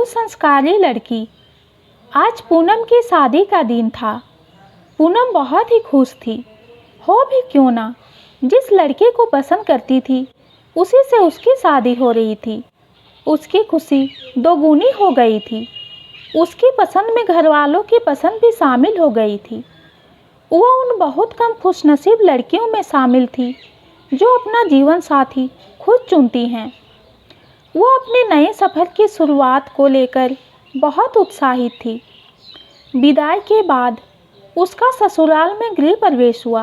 सुसंस्कारी लड़की। आज पूनम की शादी का दिन था। पूनम बहुत ही खुश थी। हो भी क्यों ना, जिस लड़के को पसंद करती थी उसी से उसकी शादी हो रही थी। उसकी खुशी दोगुनी हो गई थी। उसकी पसंद में घरवालों की पसंद भी शामिल हो गई थी। वह उन बहुत कम खुशनसीब लड़कियों में शामिल थी जो अपना जीवन साथी खुद चुनती हैं। वह अपने नए सफ़र की शुरुआत को लेकर बहुत उत्साहित थी। विदाई के बाद उसका ससुराल में गृह प्रवेश हुआ।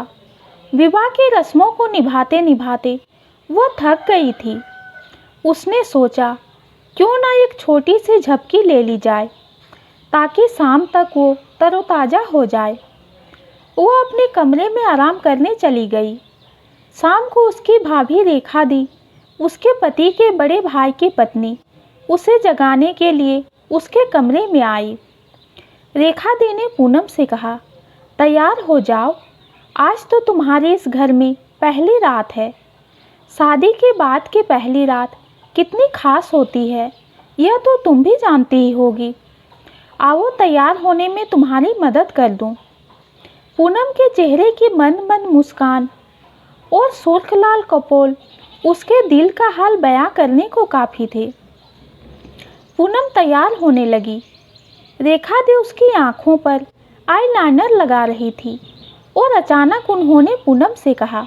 विवाह की रस्मों को निभाते निभाते वह थक गई थी। उसने सोचा, क्यों ना एक छोटी सी झपकी ले ली जाए ताकि शाम तक वो तरोताज़ा हो जाए। वह अपने कमरे में आराम करने चली गई। शाम को उसकी भाभी रेखा दी, उसके पति के बड़े भाई की पत्नी, उसे जगाने के लिए उसके कमरे में आई। रेखा दी ने पूनम से कहा, तैयार हो जाओ, आज तो तुम्हारी इस घर में पहली रात है। शादी के बाद की पहली रात कितनी खास होती है यह तो तुम भी जानती ही होगी। आओ, तैयार होने में तुम्हारी मदद कर दूं। पूनम के चेहरे की मंद मंद मुस्कान और सुर्ख लाल कपोल उसके दिल का हाल बयां करने को काफ़ी थे। पूनम तैयार होने लगी। रेखा दी उसकी आंखों पर आईलाइनर लगा रही थी और अचानक उन्होंने पूनम से कहा,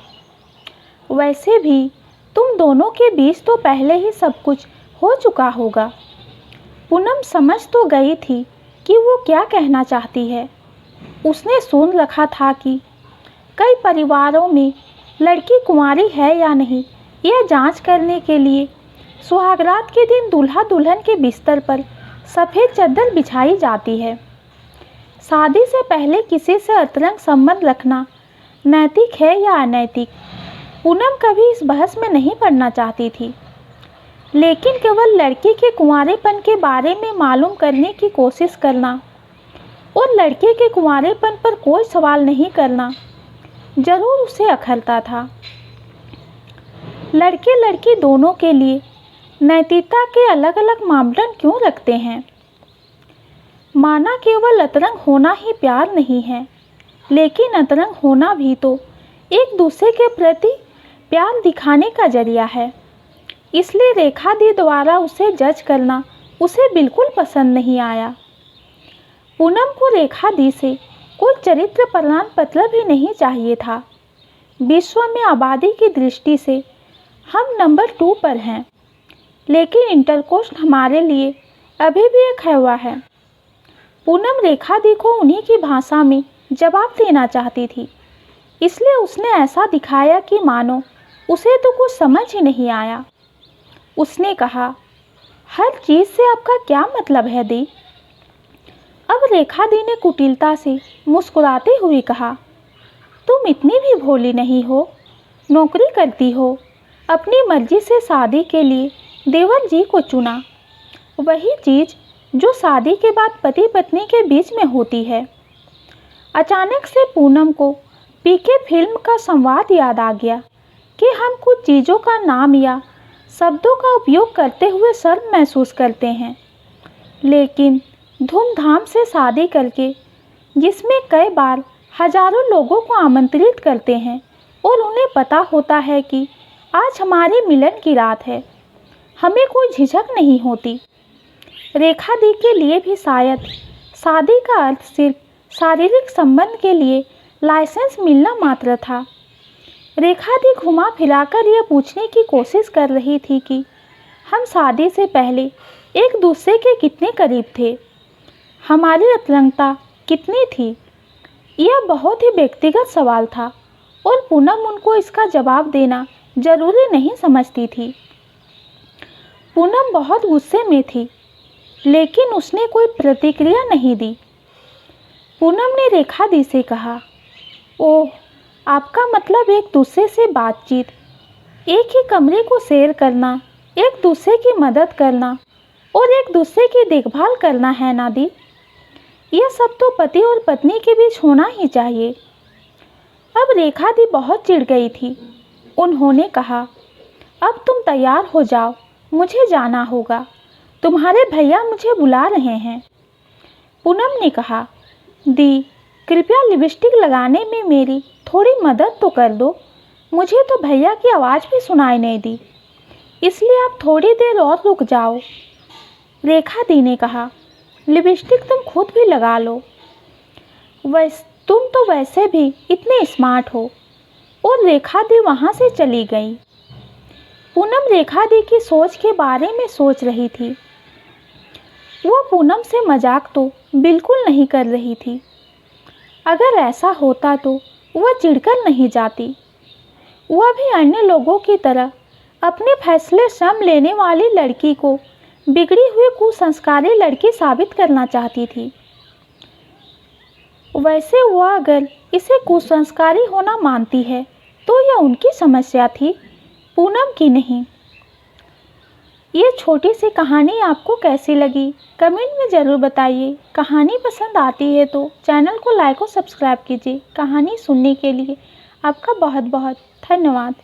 वैसे भी तुम दोनों के बीच तो पहले ही सब कुछ हो चुका होगा। पूनम समझ तो गई थी कि वो क्या कहना चाहती है। उसने सुन रखा था कि कई परिवारों में लड़की कुंवारी है या नहीं यह जांच करने के लिए सुहागरात के दिन दूल्हा दुल्हन के बिस्तर पर सफ़ेद चादर बिछाई जाती है। शादी से पहले किसी से अंतरंग संबंध रखना नैतिक है या अनैतिक, पूनम कभी इस बहस में नहीं पड़ना चाहती थी। लेकिन केवल लड़की के कुंवारेपन के बारे में मालूम करने की कोशिश करना और लड़के के कुंवारेपन पर कोई सवाल नहीं करना जरूर उसे अखरता था। लड़के लड़की दोनों के लिए नैतिकता के अलग अलग मापदंड क्यों रखते हैं? माना केवल अंतरंग होना ही प्यार नहीं है, लेकिन अंतरंग होना भी तो एक दूसरे के प्रति प्यार दिखाने का जरिया है। इसलिए रेखा दी द्वारा उसे जज करना उसे बिल्कुल पसंद नहीं आया। पूनम को रेखा दी से कोई चरित्र प्रमाण पत्र भी नहीं चाहिए था। विश्व में आबादी की दृष्टि से हम नंबर 2 पर हैं, लेकिन इंटरकोस्ट हमारे लिए अभी भी एक हैवा है। पूनम रेखा दी को उन्हीं की भाषा में जवाब देना चाहती थी, इसलिए उसने ऐसा दिखाया कि मानो उसे तो कुछ समझ ही नहीं आया। उसने कहा, हर चीज़ से आपका क्या मतलब है दी? अब रेखा दी ने कुटिलता से मुस्कुराते हुए कहा, तुम इतनी भी भोली नहीं हो। नौकरी करती हो, अपनी मर्जी से शादी के लिए देवर जी को चुना, वही चीज़ जो शादी के बाद पति पत्नी के बीच में होती है। अचानक से पूनम को पीके फिल्म का संवाद याद आ गया कि हम कुछ चीज़ों का नाम या शब्दों का उपयोग करते हुए शर्म महसूस करते हैं, लेकिन धूमधाम से शादी करके, जिसमें कई बार हजारों लोगों को आमंत्रित करते हैं और उन्हें पता होता है कि आज हमारे मिलन की रात है, हमें कोई झिझक नहीं होती। रेखा दी के लिए भी शायद शादी का अर्थ सिर्फ शारीरिक संबंध के लिए लाइसेंस मिलना मात्र था। रेखा दी घुमा फिराकर यह पूछने की कोशिश कर रही थी कि हम शादी से पहले एक दूसरे के कितने करीब थे, हमारी अंतरंगता कितनी थी। यह बहुत ही व्यक्तिगत सवाल था और पूनम उनको इसका जवाब देना जरूरी नहीं समझती थी। पूनम बहुत गुस्से में थी, लेकिन उसने कोई प्रतिक्रिया नहीं दी। पूनम ने रेखा दी से कहा, ओह, आपका मतलब एक दूसरे से बातचीत, एक ही कमरे को शेयर करना, एक दूसरे की मदद करना और एक दूसरे की देखभाल करना है ना दी? यह सब तो पति और पत्नी के बीच होना ही चाहिए। अब रेखा दी बहुत चिढ़ गई थी। उन्होंने कहा, अब तुम तैयार हो जाओ, मुझे जाना होगा। तुम्हारे भैया मुझे बुला रहे हैं। पूनम ने कहा, दी, कृपया लिपस्टिक लगाने में मेरी थोड़ी मदद तो कर दो। मुझे तो भैया की आवाज़ भी सुनाई नहीं दी, इसलिए आप थोड़ी देर और रुक जाओ। रेखा दी ने कहा, लिपस्टिक तुम खुद भी लगा लो, तुम तो वैसे भी इतने स्मार्ट हो। और रेखा दी वहाँ से चली गई। पूनम रेखा दी की सोच के बारे में सोच रही थी। वो पूनम से मजाक तो बिल्कुल नहीं कर रही थी। अगर ऐसा होता तो वह चिढ़कर नहीं जाती। वह भी अन्य लोगों की तरह अपने फैसले स्वयं लेने वाली लड़की को बिगड़ी हुई कुसंस्कारी लड़की साबित करना चाहती थी। वैसे वह अगर इसे कुसंस्कारी होना मानती है तो यह उनकी समस्या थी, पूनम की नहीं। ये छोटी सी कहानी आपको कैसी लगी कमेंट में ज़रूर बताइए। कहानी पसंद आती है तो चैनल को लाइक और सब्सक्राइब कीजिए। कहानी सुनने के लिए आपका बहुत बहुत धन्यवाद।